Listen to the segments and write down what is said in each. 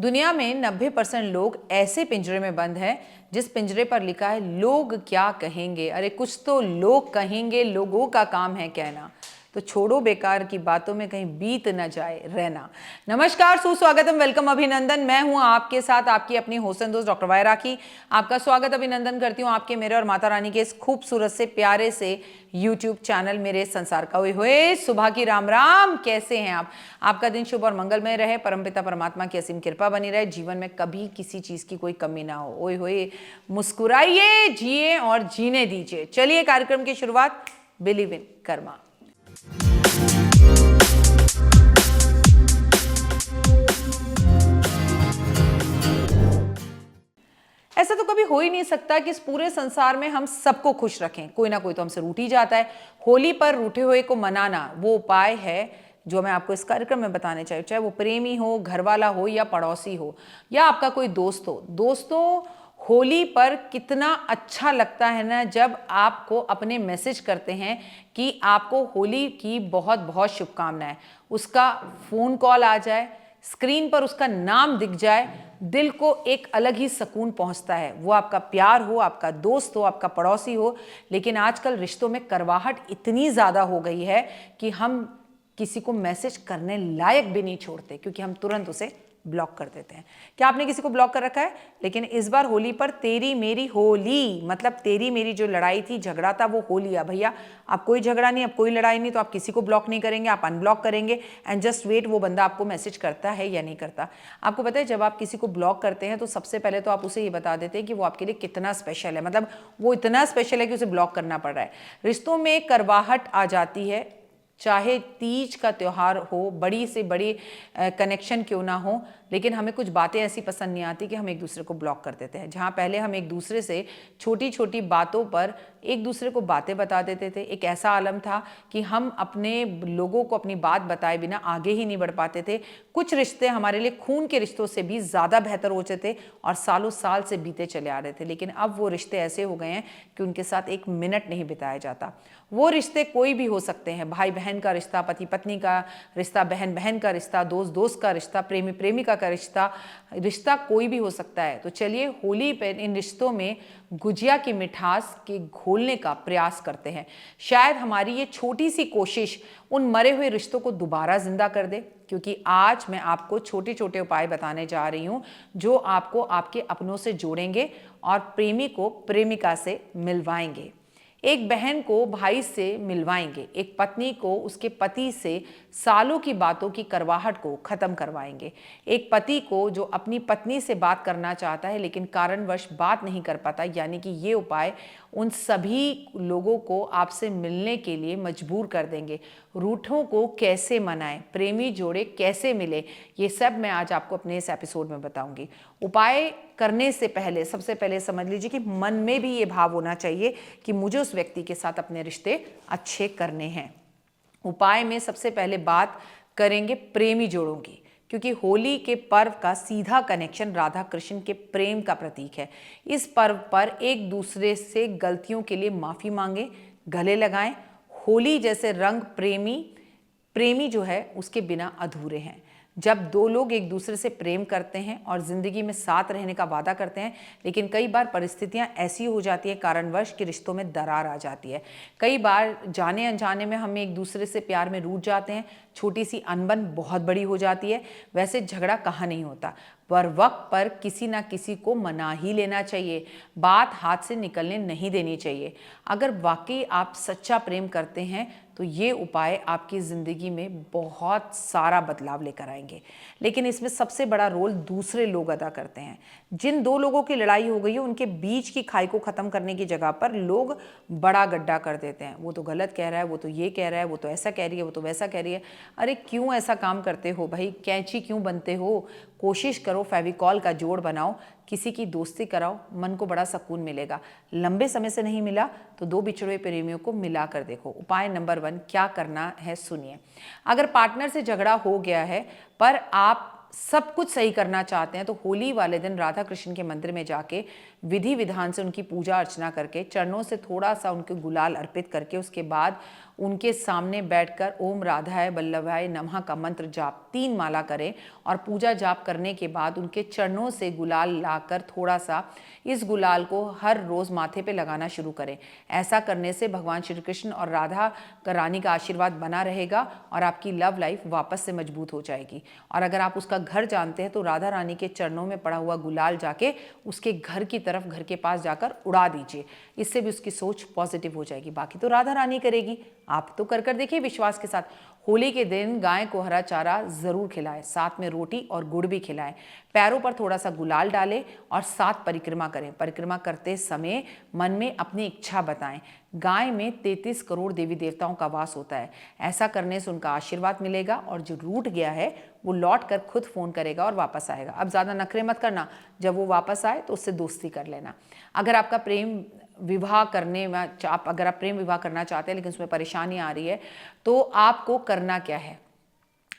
दुनिया में 90% लोग ऐसे पिंजरे में बंद हैं जिस पिंजरे पर लिखा है लोग क्या कहेंगे। अरे कुछ तो लोग कहेंगे, लोगों का काम है कहना। तो छोड़ो बेकार की बातों में कहीं बीत न जाए रहना। नमस्कार, सुस्वागतम, वेलकम, अभिनंदन। मैं हूं आपके साथ आपकी अपनी होसन दोस्त डॉक्टर वाय राखी। आपका स्वागत अभिनंदन करती हूं आपके, मेरे और माता रानी के इस खूबसूरत से प्यारे से यूट्यूब चैनल मेरे संसार का। ओए होए, सुबह की राम राम, कैसे हैं आप? आपका दिन शुभ और मंगलमय रहे, परमपिता परमात्मा की असीम कृपा बनी रहे, जीवन में कभी किसी चीज की कोई कमी ना हो। ओए होए, मुस्कुराइए, जिए और जीने दीजिए। चलिए कार्यक्रम की शुरुआत, बिलीव इन कर्मा। ऐसा तो कभी हो ही नहीं सकता कि इस पूरे संसार में हम सबको खुश रखें। कोई ना कोई तो हमसे रूठ ही जाता है। होली पर रूठे हुए को मनाना वो उपाय है जो मैं आपको इस कार्यक्रम में बताने चाहिए, चाहे वो प्रेमी हो, घरवाला हो या पड़ोसी हो या आपका कोई दोस्त हो। दोस्तों, होली पर कितना अच्छा लगता है ना जब आपको अपने मैसेज करते हैं कि आपको होली की बहुत बहुत शुभकामनाएं, उसका फ़ोन कॉल आ जाए, स्क्रीन पर उसका नाम दिख जाए, दिल को एक अलग ही सुकून पहुंचता है। वो आपका प्यार हो, आपका दोस्त हो, आपका पड़ोसी हो। लेकिन आजकल रिश्तों में करवाहट इतनी ज़्यादा हो गई है कि हम किसी को मैसेज करने लायक भी नहीं छोड़ते, क्योंकि हम तुरंत उसे ब्लॉक कर देते हैं। क्या आपने किसी को ब्लॉक कर रखा है? लेकिन इस बार होली पर तेरी मेरी होली, मतलब तेरी मेरी जो लड़ाई थी, झगड़ा था, वो हो लिया भैया। अब कोई झगड़ा नहीं, अब कोई लड़ाई नहीं, तो आप किसी को ब्लॉक नहीं करेंगे, आप अनब्लॉक करेंगे। एंड जस्ट वेट, वो बंदा आपको मैसेज करता है या नहीं करता। आपको पता है, जब आप किसी को ब्लॉक करते हैं तो सबसे पहले तो आप उसे ये बता देते हैं कि वो आपके लिए कितना स्पेशल है। मतलब वो इतना स्पेशल है कि उसे ब्लॉक करना पड़ रहा है। रिश्तों में करवाहट आ जाती है, चाहे तीज का त्यौहार हो, बड़ी से बड़ी कनेक्शन क्यों ना हो, लेकिन हमें कुछ बातें ऐसी पसंद नहीं आती कि हम एक दूसरे को ब्लॉक कर देते हैं। जहाँ पहले हम एक दूसरे से छोटी छोटी बातों पर एक दूसरे को बातें बता देते थे, एक ऐसा आलम था कि हम अपने लोगों को अपनी बात बताए बिना आगे ही नहीं बढ़ पाते थे। कुछ रिश्ते हमारे लिए खून के रिश्तों से भी ज़्यादा बेहतर होते थे और सालों साल से बीते चले आ रहे थे। लेकिन अब वो रिश्ते ऐसे हो गए हैं कि उनके साथ एक मिनट नहीं बिताया जाता। वो रिश्ते कोई भी हो सकते हैं, भाई बहन का रिश्ता, पति पत्नी का रिश्ता, बहन बहन का रिश्ता, दोस्त दोस्त का रिश्ता, प्रेमी प्रेमिका का रिश्ता, रिश्ता कोई भी हो सकता है। तो चलिए होली पे इन रिश्तों में गुजिया की मिठास के घोलने का प्रयास करते हैं। शायद हमारी ये छोटी सी कोशिश उन मरे हुए रिश्तों को दोबारा जिंदा कर दे। क्योंकि आज मैं आपको छोटे छोटे उपाय बताने जा रही हूँ जो आपको आपके अपनों से जोड़ेंगे और प्रेमी को प्रेमिका से मिलवाएंगे, एक बहन को भाई से मिलवाएंगे, एक पत्नी को उसके पति से सालों की बातों की करवाहट को खत्म करवाएंगे, एक पति को जो अपनी पत्नी से बात करना चाहता है लेकिन कारणवश बात नहीं कर पाता। यानी कि ये उपाय उन सभी लोगों को आपसे मिलने के लिए मजबूर कर देंगे। रूठों को कैसे मनाएं, प्रेमी जोड़े कैसे मिले, ये सब मैं आज आपको अपने इस एपिसोड में बताऊंगी। उपाय करने से पहले सबसे पहले समझ लीजिए कि मन में भी ये भाव होना चाहिए कि मुझे उस व्यक्ति के साथ अपने रिश्ते अच्छे करने हैं। उपाय में सबसे पहले बात करेंगे प्रेमी जोड़ों की, क्योंकि होली के पर्व का सीधा कनेक्शन राधा कृष्ण के प्रेम का प्रतीक है। इस पर्व पर एक दूसरे से गलतियों के लिए माफ़ी मांगे, गले लगाएं। होली जैसे रंग प्रेमी जो है उसके बिना अधूरे हैं। जब दो लोग एक दूसरे से प्रेम करते हैं और ज़िंदगी में साथ रहने का वादा करते हैं, लेकिन कई बार परिस्थितियां ऐसी हो जाती हैं कारणवश कि रिश्तों में दरार आ जाती है। कई बार जाने अनजाने में हम एक दूसरे से प्यार में रूठ जाते हैं, छोटी सी अनबन बहुत बड़ी हो जाती है। वैसे झगड़ा कहाँ नहीं होता, पर वक्त पर किसी ना किसी को मना ही लेना चाहिए, बात हाथ से निकलने नहीं देनी चाहिए। अगर वाकई आप सच्चा प्रेम करते हैं तो ये उपाय आपकी ज़िंदगी में बहुत सारा बदलाव लेकर आएंगे। लेकिन इसमें सबसे बड़ा रोल दूसरे लोग अदा करते हैं। जिन दो लोगों की लड़ाई हो गई है उनके बीच की खाई को ख़त्म करने की जगह पर लोग बड़ा गड्ढा कर देते हैं। वो तो गलत कह रहा है, वो तो ये कह रहा है, वो तो ऐसा कह रही है, वो तो वैसा कह रही है। अरे क्यों ऐसा काम करते हो भाई, कैंची क्यों बनते हो? कोशिश करो फेविकॉल का जोड़ बनाओ, किसी की दोस्ती कराओ, मन को बड़ा सुकून मिलेगा। लंबे समय से नहीं मिला तो दो बिछड़े प्रेमियों को मिला कर देखो। उपाय नंबर 1 क्या करना है सुनिए। अगर पार्टनर से झगड़ा हो गया है पर आप सब कुछ सही करना चाहते हैं तो होली वाले दिन राधा कृष्ण के मंदिर में जाके विधि विधान से उनकी पूजा अर्चना करके चरणों से थोड़ा सा उनके गुलाल अर्पित करके उसके बाद उनके सामने बैठकर ओम राधाय वल्लभाय नमः का मंत्र जाप 3 माला करें और पूजा जाप करने के बाद उनके चरणों से गुलाल लाकर थोड़ा सा इस गुलाल को हर रोज माथे पे लगाना शुरू करें। ऐसा करने से भगवान श्री कृष्ण और राधा रानी का आशीर्वाद बना रहेगा और आपकी लव लाइफ वापस से मजबूत हो जाएगी। और अगर आप उसका घर जानते हैं तो राधा रानी के चरणों में पड़ा हुआ गुलाल जाके उसके घर की तरफ, घर के पास जाकर उड़ा दीजिए। इससे भी उसकी सोच पॉजिटिव हो जाएगी। बाकी तो राधा रानी करेगी, आप तो कर देखिए विश्वास के साथ। होली के दिन गाय को हरा चारा जरूर खिलाएं, साथ में रोटी और गुड़ भी खिलाएं। पैरों पर थोड़ा सा गुलाल डालें और 7 परिक्रमा करें। परिक्रमा करते समय मन में अपनी इच्छा बताएं। गाय में 33 करोड़ देवी देवताओं का वास होता है। ऐसा करने से उनका आशीर्वाद मिलेगा और जो रूठ गया है वो लौट कर खुद फोन करेगा और वापस आएगा। अब ज़्यादा नखरे मत करना, जब वो वापस आए तो उससे दोस्ती कर लेना। अगर आपका प्रेम विवाह करने में अगर आप प्रेम विवाह करना चाहते हैं लेकिन उसमें परेशानी आ रही है तो आपको करना क्या है।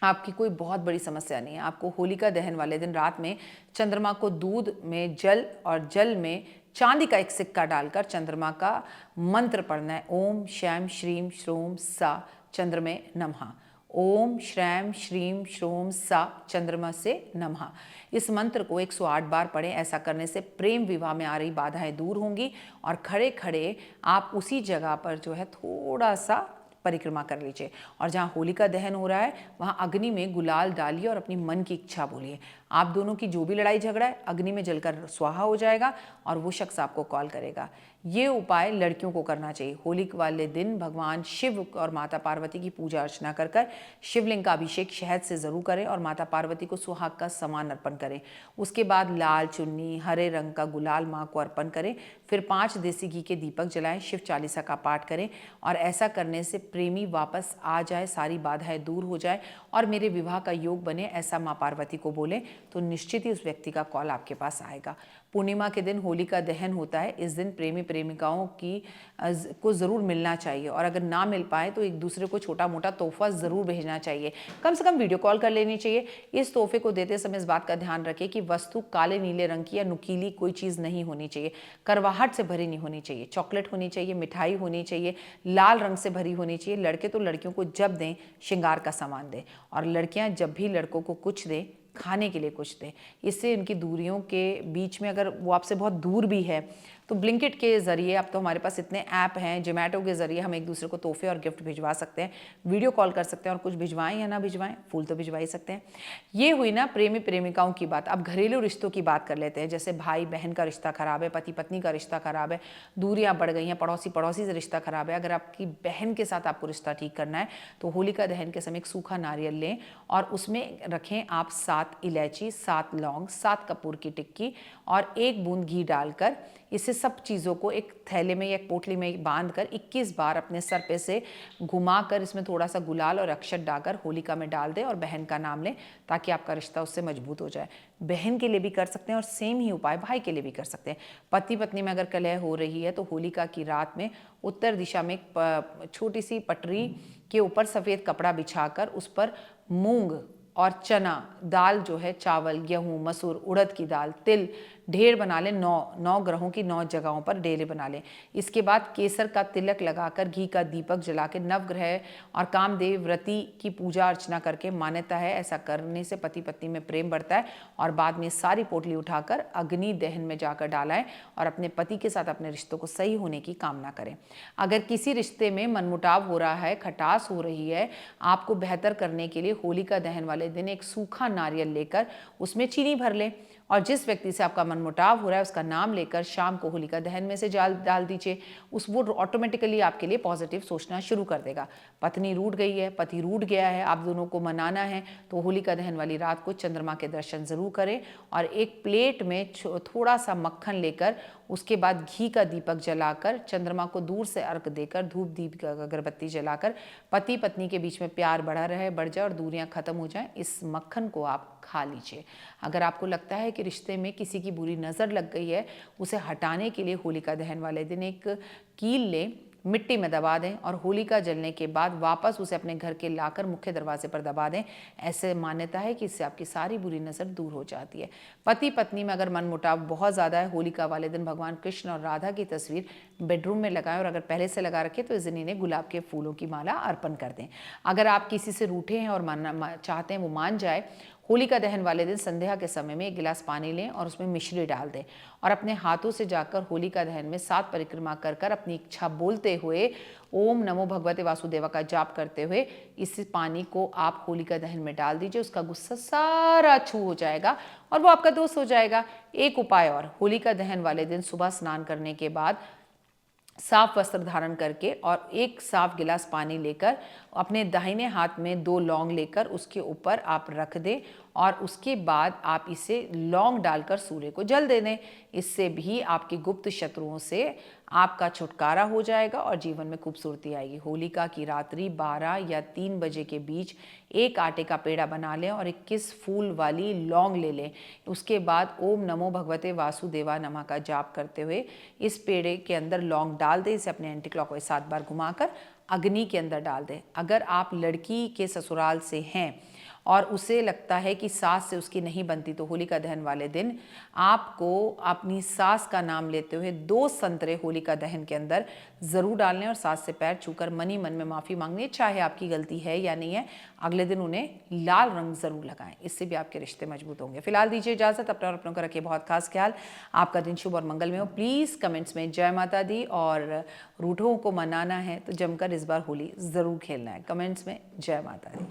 आपकी कोई बहुत बड़ी समस्या नहीं है। आपको होलिका दहन वाले दिन रात में चंद्रमा को दूध में जल और जल में चांदी का एक सिक्का डालकर चंद्रमा का मंत्र पढ़ना है। ओम शैम श्रीम श्रोम सा चंद्रमे नमः। ओम श्रैम श्रीम श्रोम सा चंद्रमा से नमः। इस मंत्र को 108 बार पढ़ें। ऐसा करने से प्रेम विवाह में आ रही बाधाएं दूर होंगी और खड़े खड़े आप उसी जगह पर जो है थोड़ा सा परिक्रमा कर लीजिए और जहाँ होलिका दहन हो रहा है वहाँ अग्नि में गुलाल डालिए और अपनी मन की इच्छा बोलिए। आप दोनों की जो भी लड़ाई झगड़ा है अग्नि में जलकर स्वाहा हो जाएगा और वो शख्स आपको कॉल करेगा। ये उपाय लड़कियों को करना चाहिए। होली वाले दिन भगवान शिव और माता पार्वती की पूजा अर्चना कर कर शिवलिंग का अभिषेक शहद से ज़रूर करें और माता पार्वती को सुहाग का सामान अर्पण करें। उसके बाद लाल चुन्नी हरे रंग का गुलाल माँ को अर्पण करें। फिर 5 देसी घी के दीपक जलाएं, शिव चालीसा का पाठ करें और ऐसा करने से प्रेमी वापस आ जाए, सारी बाधाएं दूर हो जाए और मेरे विवाह का योग बने, ऐसा माँ पार्वती को बोलें तो निश्चित ही उस व्यक्ति का कॉल आपके पास आएगा। पूर्णिमा के दिन होलिका दहन होता है। इस दिन प्रेमी प्रेमिकाओं को ज़रूर मिलना चाहिए और अगर ना मिल पाए तो एक दूसरे को छोटा मोटा तोहफा ज़रूर भेजना चाहिए। कम से कम वीडियो कॉल कर लेनी चाहिए। इस तोहफे को देते समय इस बात का ध्यान रखें कि वस्तु काले नीले रंग की या नुकीली कोई चीज़ नहीं होनी चाहिए, करवाहट से भरी नहीं होनी चाहिए, चॉकलेट होनी चाहिए, मिठाई होनी चाहिए, लाल रंग से भरी होनी चाहिए। लड़के तो लड़कियों को जब दें श्रृंगार का सामान दें और लड़कियां जब भी लड़कों को कुछ दें खाने के लिए कुछ दें। इससे इनकी दूरियों के बीच में अगर वो आपसे बहुत दूर भी है तो ब्लिंकिट के ज़रिए, अब तो हमारे पास इतने ऐप हैं, जोमेटो के ज़रिए हम एक दूसरे को तोहफे और गिफ्ट भिजवा सकते हैं, वीडियो कॉल कर सकते हैं और कुछ भिजवाएं या ना भिजवाएं, फूल तो भिजवा ही सकते हैं। ये हुई ना प्रेमी प्रेमिकाओं की बात। अब घरेलू रिश्तों की बात कर लेते हैं। जैसे भाई बहन का रिश्ता खराब है, पति पत्नी का रिश्ता खराब है, दूरियां बढ़ गई हैं, पड़ोसी से रिश्ता खराब है। अगर आपकी बहन के साथ आपको रिश्ता ठीक करना है तो होलिका दहन के समय एक सूखा नारियल लें और उसमें रखें आप 7 इलायची, 7 लौंग, 7 कपूर की टिक्की और 1 बूंद घी डालकर इसे सब चीज़ों को एक थैले में या एक पोटली में बांध कर 21 बार अपने सर पे से घुमाकर इसमें थोड़ा सा गुलाल और अक्षत डालकर होलिका में डाल दें और बहन का नाम लें ताकि आपका रिश्ता उससे मजबूत हो जाए। बहन के लिए भी कर सकते हैं और सेम ही उपाय भाई के लिए भी कर सकते हैं। पति पत्नी में अगर कलह हो रही है तो होलिका की रात में उत्तर दिशा में एक छोटी सी पटरी के ऊपर सफ़ेद कपड़ा बिछाकर उस पर मूंग और चना दाल जो है, चावल, गेहूँ, मसूर, उड़द की दाल, तिल ढेर बना लें। 9 ग्रहों की 9 जगहों पर डेरे बना लें। इसके बाद केसर का तिलक लगाकर घी का दीपक जला के नवग्रह और कामदेव व्रती की पूजा अर्चना करके, मान्यता है ऐसा करने से पति पत्नी में प्रेम बढ़ता है और बाद में सारी पोटली उठाकर अग्नि दहन में जाकर डालाएं और अपने पति के साथ अपने रिश्तों को सही होने की कामना करें। अगर किसी रिश्ते में मनमुटाव हो रहा है, खटास हो रही है, आपको बेहतर करने के लिए होलिका दहन वाले दिन एक सूखा नारियल लेकर उसमें चीनी भर लें और जिस व्यक्ति से आपका मनमुटाव हो रहा है उसका नाम लेकर शाम को होलिका दहन में से डाल दीजिए। वो ऑटोमेटिकली आपके लिए पॉजिटिव सोचना शुरू कर देगा। पत्नी रूठ गई है, पति रूठ गया है, आप दोनों को मनाना है तो होलिका दहन वाली रात को चंद्रमा के दर्शन जरूर करें और एक प्लेट में थोड़ा सा मक्खन लेकर उसके बाद घी का दीपक जलाकर चंद्रमा को दूर से अर्घ देकर धूप दीप अगरबत्ती जलाकर पति पत्नी के बीच में प्यार बढ़ जाए और दूरियां खत्म हो जाएं, इस मक्खन को आप खा लीजिए। अगर आपको लगता है कि रिश्ते में किसी की बुरी नज़र लग गई है, उसे हटाने के लिए होलिका दहन वाले दिन एक कील लें, मिट्टी में दबा दें और होलिका जलने के बाद वापस उसे अपने घर के लाकर मुख्य दरवाजे पर दबा दें। ऐसे मान्यता है कि इससे आपकी सारी बुरी नज़र दूर हो जाती है। पति पत्नी में अगर मनमुटाव बहुत ज़्यादा है, होलिका वाले दिन भगवान कृष्ण और राधा की तस्वीर बेडरूम में लगाएं और अगर पहले से लगा रखें तो इस दिन इन्हें गुलाब के फूलों की माला अर्पण कर दें। अगर आप किसी से रूठे हैं और चाहते हैं वो मान जाए, होलिका दहन वाले दिन संध्या के समय में 1 गिलास पानी लें और उसमें मिश्री डाल दें और अपने हाथों से जाकर होलिका दहन में 7 परिक्रमा कर कर अपनी इच्छा बोलते हुए ओम नमो भगवते वासुदेवा का जाप करते हुए इस पानी को आप होलिका दहन में डाल दीजिए। उसका गुस्सा सारा छू हो जाएगा और वो आपका दोस्त हो जाएगा। एक उपाय और, होलिका दहन वाले दिन सुबह स्नान करने के बाद साफ वस्त्र धारण करके और 1 साफ गिलास पानी लेकर अपने दाहिने हाथ में 2 लौंग लेकर उसके ऊपर आप रख दें और उसके बाद आप इसे लौंग डालकर सूर्य को जल दे दें। इससे भी आपकी गुप्त शत्रुओं से आपका छुटकारा हो जाएगा और जीवन में खूबसूरती आएगी। होलिका की रात्रि 12 या 3 बजे के बीच एक आटे का पेड़ा बना लें और 21 फूल वाली लौंग ले लें। उसके बाद ओम नमो भगवते वासुदेवा नमः का जाप करते हुए इस पेड़े के अंदर लौंग डाल दें। इसे अपने एंटी क्लॉकवाइज 7 बार घुमाकर अग्नि के अंदर डाल दें। अगर आप लड़की के ससुराल से हैं और उसे लगता है कि सास से उसकी नहीं बनती, तो होलिका दहन वाले दिन आपको अपनी सास का नाम लेते हुए 2 संतरे होलिका दहन के अंदर ज़रूर डालने और सास से पैर छूकर मन ही मन में माफ़ी मांगनी है, चाहे आपकी गलती है या नहीं है। अगले दिन उन्हें लाल रंग ज़रूर लगाएं, इससे भी आपके रिश्ते मजबूत होंगे। फिलहाल दीजिए इजाज़त, अपने और अपनों का रखिए बहुत खास ख्याल। आपका दिन शुभ और मंगलमय हो। प्लीज़ कमेंट्स में जय माता दी और रूठों को मनाना है तो जमकर इस बार होली ज़रूर खेलना है। कमेंट्स में जय माता दी।